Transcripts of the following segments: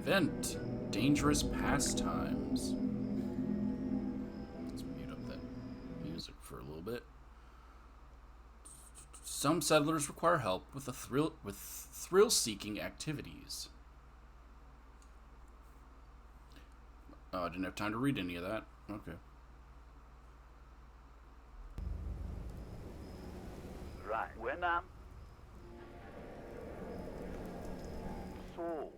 Event. Dangerous Pastimes. Let's mute up that music for a little bit. Some settlers require help with thrill-seeking activities. Oh, I didn't have time to read any of that. Okay. Right, So,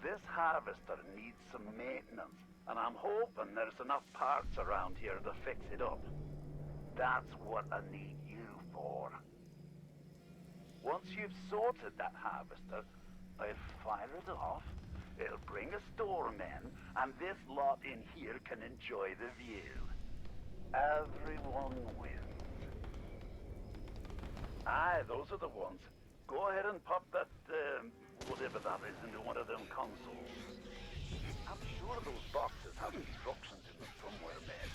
this harvester needs some maintenance, and I'm hoping there's enough parts around here to fix it up. That's what I need you for. Once you've sorted that harvester, I'll fire it off, it'll bring a storm in, and this lot in here can enjoy the view. Everyone wins. Aye, those are the ones. Go ahead and pop that, whatever that is, into one of them consoles. I'm sure those boxes have instructions in them somewhere, man.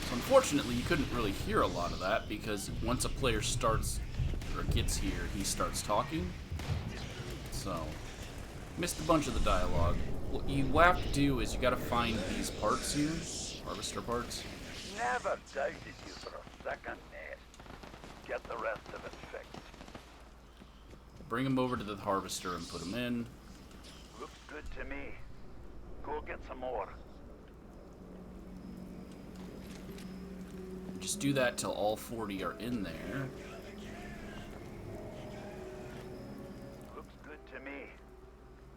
So unfortunately, you couldn't really hear a lot of that because once a player starts or gets here, he starts talking. So, missed a bunch of the dialogue. What you have to do is you gotta find these parts here, harvester parts. Never doubted you for a second, Ned. Get the rest of it fixed. Bring them over to the harvester and put them in. Looks good to me. Go get some more. Just do that till all 40 are in there. Looks good to me.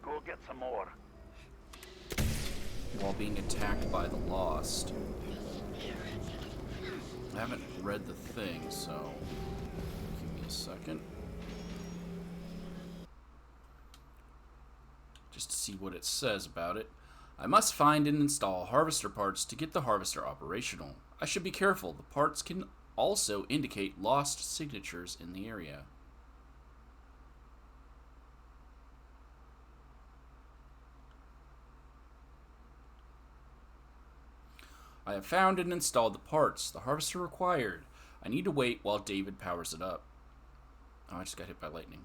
Go get some more. While being attacked by the Lost. I haven't read the thing, so give me a second. Just to see what it says about it. I must find and install harvester parts to get the harvester operational. I should be careful. The parts can also indicate lost signatures in the area. I have found and installed the parts the harvester required. I need to wait while David powers it up. Oh, I just got hit by lightning.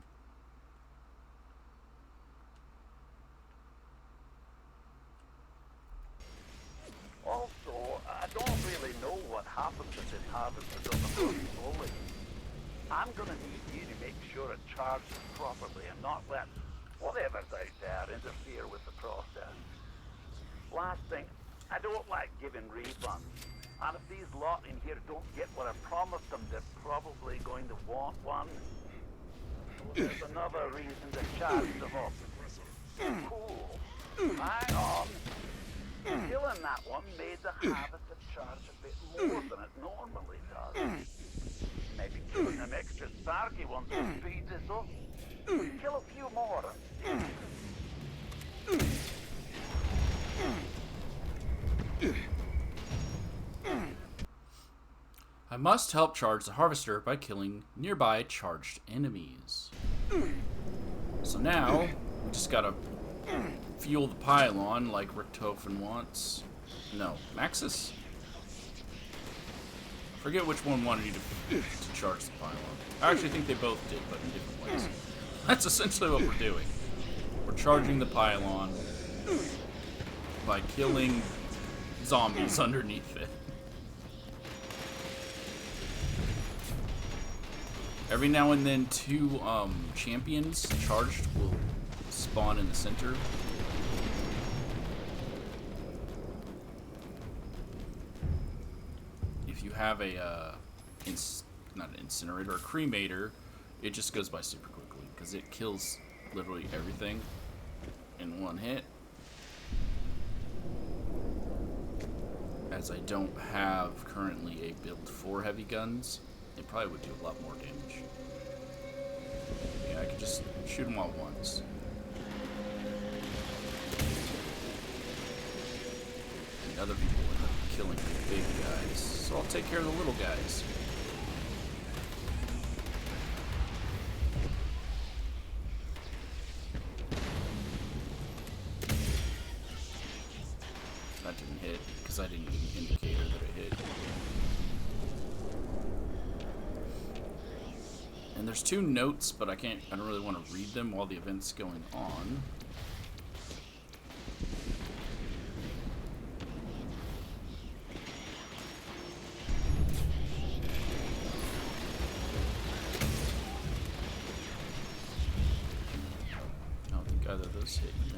Also, I don't really know what happens if this harvester doesn't work fully. I'm gonna need you to make sure it charges properly and not let whatever's out there interfere with the process. Last thing, I don't like giving refunds. And if these lot in here don't get what I promised them, they're probably going to want one. So there's another reason to charge them up. Cool. Hang on. Killing that one made the harvester charge a bit more than it normally does. Maybe killing them extra Starkey ones will speed this up. Kill a few more. I must help charge the harvester by killing nearby charged enemies. So now, we just gotta fuel the pylon like Richtofen wants. No, Maxis? Forget which one wanted you to charge the pylon. I actually think they both did, but in different ways. That's essentially what we're doing. We're charging the pylon by killing zombies underneath it. Every now and then, two champions charged will spawn in the center. If you have a not an incinerator, a cremator, it just goes by super quickly because it kills literally everything in one hit. As I don't have currently a build for heavy guns, it probably would do a lot more damage. Yeah, I could just shoot them all once. And other people end up killing the big guys, so I'll take care of the little guys. That didn't hit, because I didn't get an indicator that it hit. And there's 2 notes, but I don't really want to read them while the event's going on. I don't think either of those hit in there.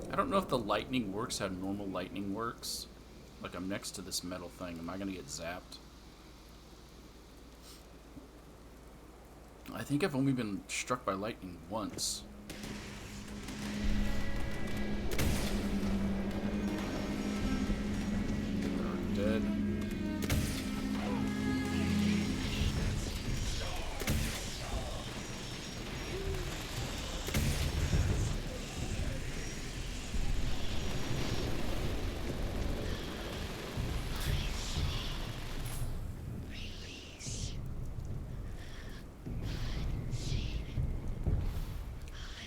I don't know if the lightning works how normal lightning works. Like, I'm next to this metal thing. Am I going to get zapped? I think I've only been struck by lightning once. They're dead.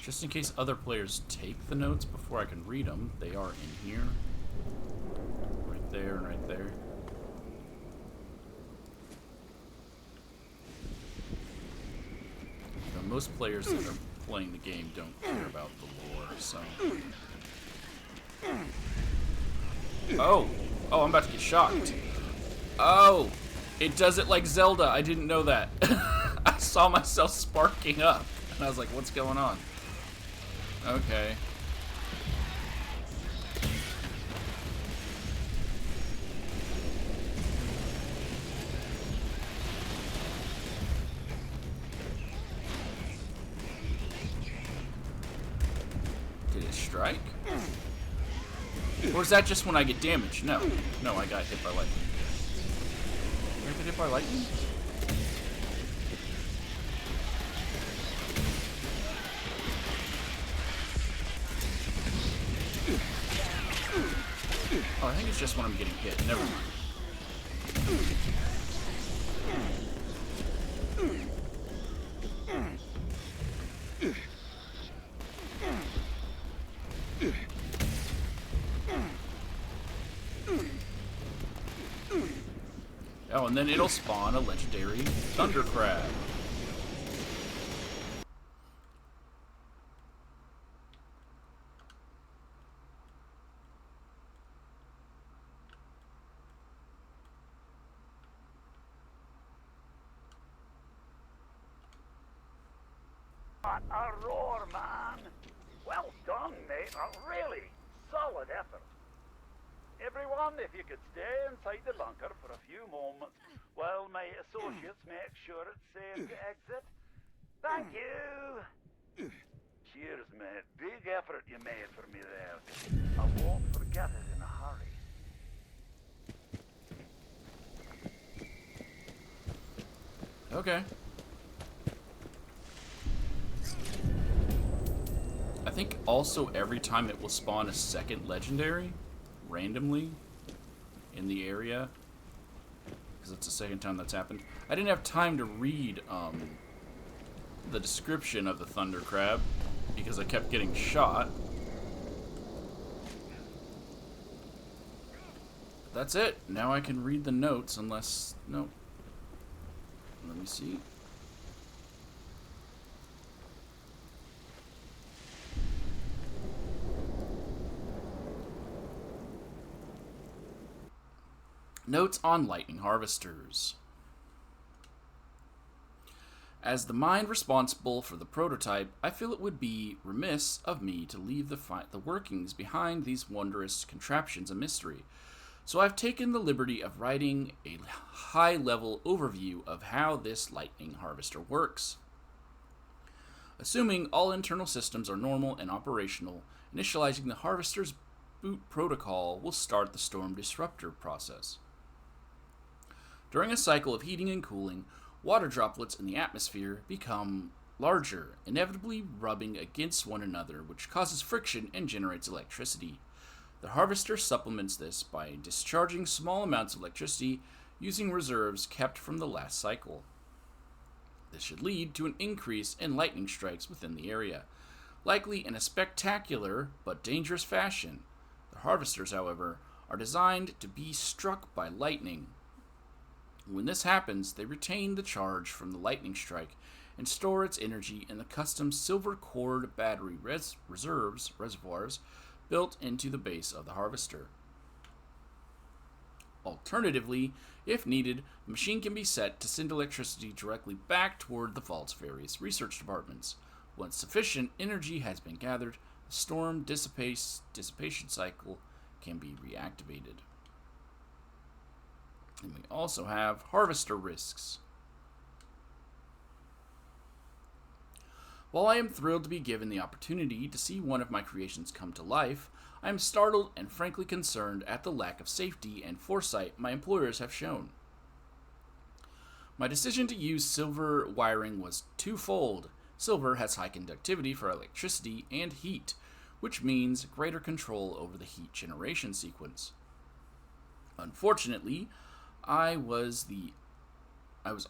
Just in case other players take the notes before I can read them, they are in here. Right there and right there. Now, most players that are playing the game don't care about the lore, so... Oh! Oh, I'm about to get shocked. Oh! It does it like Zelda. I didn't know that. I saw myself sparking up. And I was like, what's going on? Okay. Did it strike? Or is that just when I get damaged? No. No, I got hit by lightning. Did I get hit by lightning? Oh, I think it's just when I'm getting hit. Never mind. Oh, and then it'll spawn a legendary Thunder Crab. What a roar, man! Well done, mate. A really solid effort. Everyone, if you could stay inside the bunker for a few moments while my associates make sure it's safe to exit. Thank you! Cheers, mate. Big effort you made for me there. I won't forget it in a hurry. Okay. I think also every time it will spawn a second legendary randomly in the area, because it's the second time that's happened. I didn't have time to read the description of the Thunder Crab because I kept getting shot. That's it. Now I can read the notes unless... No. Let me see. Notes on lightning harvesters. As the mind responsible for the prototype, I feel it would be remiss of me to leave the workings behind these wondrous contraptions a mystery. So I've taken the liberty of writing a high-level overview of how this lightning harvester works. Assuming all internal systems are normal and operational, initializing the harvester's boot protocol will start the storm disruptor process. During a cycle of heating and cooling, water droplets in the atmosphere become larger, inevitably rubbing against one another, which causes friction and generates electricity. The harvester supplements this by discharging small amounts of electricity using reserves kept from the last cycle. This should lead to an increase in lightning strikes within the area. likely in a spectacular but dangerous fashion. The harvesters, however, are designed to be struck by lightning. When this happens, they retain the charge from the lightning strike and store its energy in the custom silver cord battery reservoirs built into the base of the harvester. Alternatively, if needed, the machine can be set to send electricity directly back toward the vault's various research departments. Once sufficient energy has been gathered, the storm dissipation cycle can be reactivated. And we also have harvester risks. While I am thrilled to be given the opportunity to see one of my creations come to life, I am startled and frankly concerned at the lack of safety and foresight my employers have shown. My decision to use silver wiring was twofold. Silver has high conductivity for electricity and heat, which means greater control over the heat generation sequence. Unfortunately, I was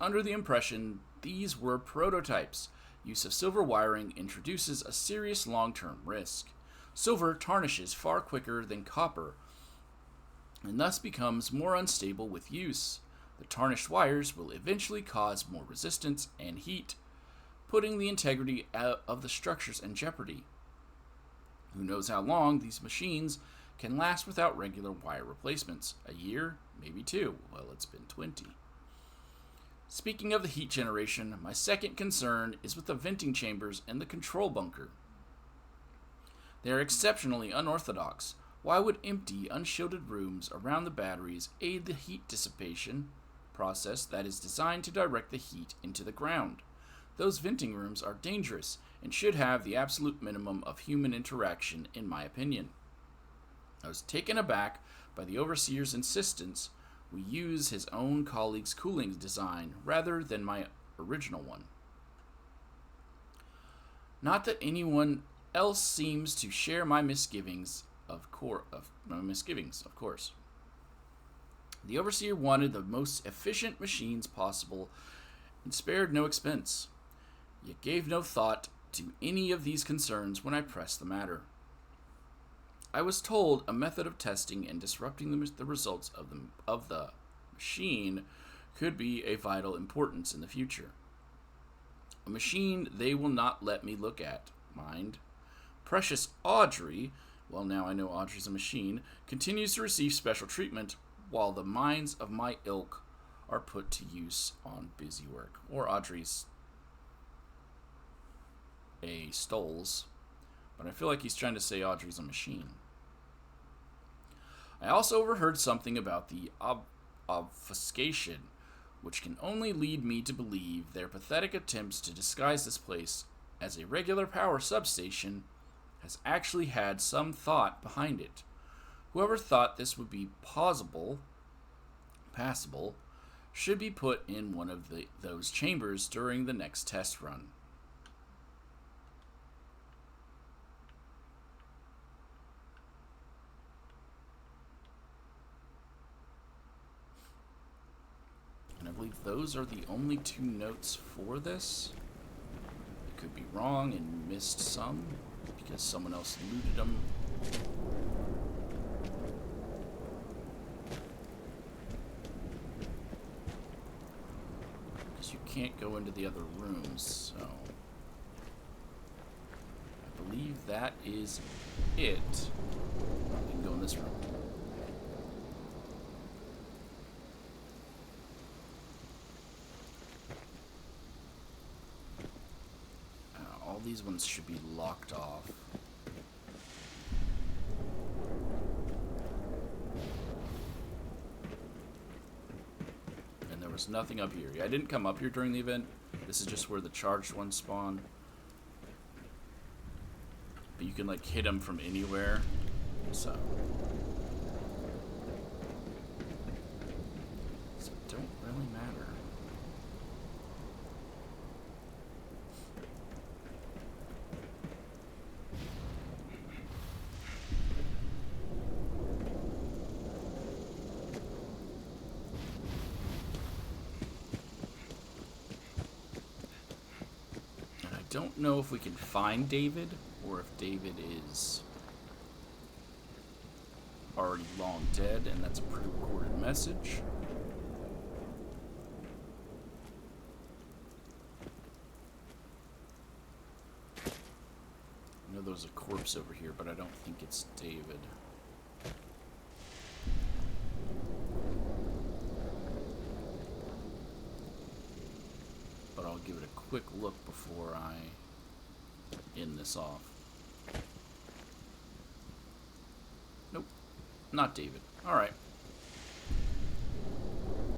under the impression these were prototypes. Use of silver wiring introduces a serious long-term risk. Silver tarnishes far quicker than copper, and thus becomes more unstable with use. The tarnished wires will eventually cause more resistance and heat, putting the integrity of the structures in jeopardy. Who knows how long these machines can last without regular wire replacements? A year? Maybe 2. Well, it's been 20. Speaking of the heat generation, my second concern is with the venting chambers and the control bunker. They are exceptionally unorthodox. Why would empty, unshielded rooms around the batteries aid the heat dissipation process that is designed to direct the heat into the ground? Those venting rooms are dangerous and should have the absolute minimum of human interaction, in my opinion. I was taken aback by the overseer's insistence we use his own colleague's cooling design rather than my original one. Not that anyone else seems to share my misgivings, of course. The overseer wanted the most efficient machines possible and spared no expense, yet gave no thought to any of these concerns when I pressed the matter. I was told a method of testing and disrupting the results of the machine could be a vital importance in the future. A machine they will not let me look at, mind. Precious Audrey, well, now I know Audrey's a machine, continues to receive special treatment while the minds of my ilk are put to use on busy work. Or Audrey's a Stoles, but I feel like he's trying to say Audrey's a machine. I also overheard something about the obfuscation, which can only lead me to believe their pathetic attempts to disguise this place as a regular power substation has actually had some thought behind it. Whoever thought this would be passable, should be put in one of those chambers during the next test run. And I believe those are the only 2 notes for this. I could be wrong and missed some because someone else looted them. Because you can't go into the other rooms, so I believe that is it. We can go in this room. All these ones should be locked off. And there was nothing up here. I didn't come up here during the event. This is just where the charged ones spawn. But you can like hit them from anywhere. So it don't really matter. Don't know if we can find David or if David is already long dead and that's a pre-recorded message. I know there's a corpse over here, but I don't think it's David. But I'll give it a quick look before I end this off. Nope, not David. Alright.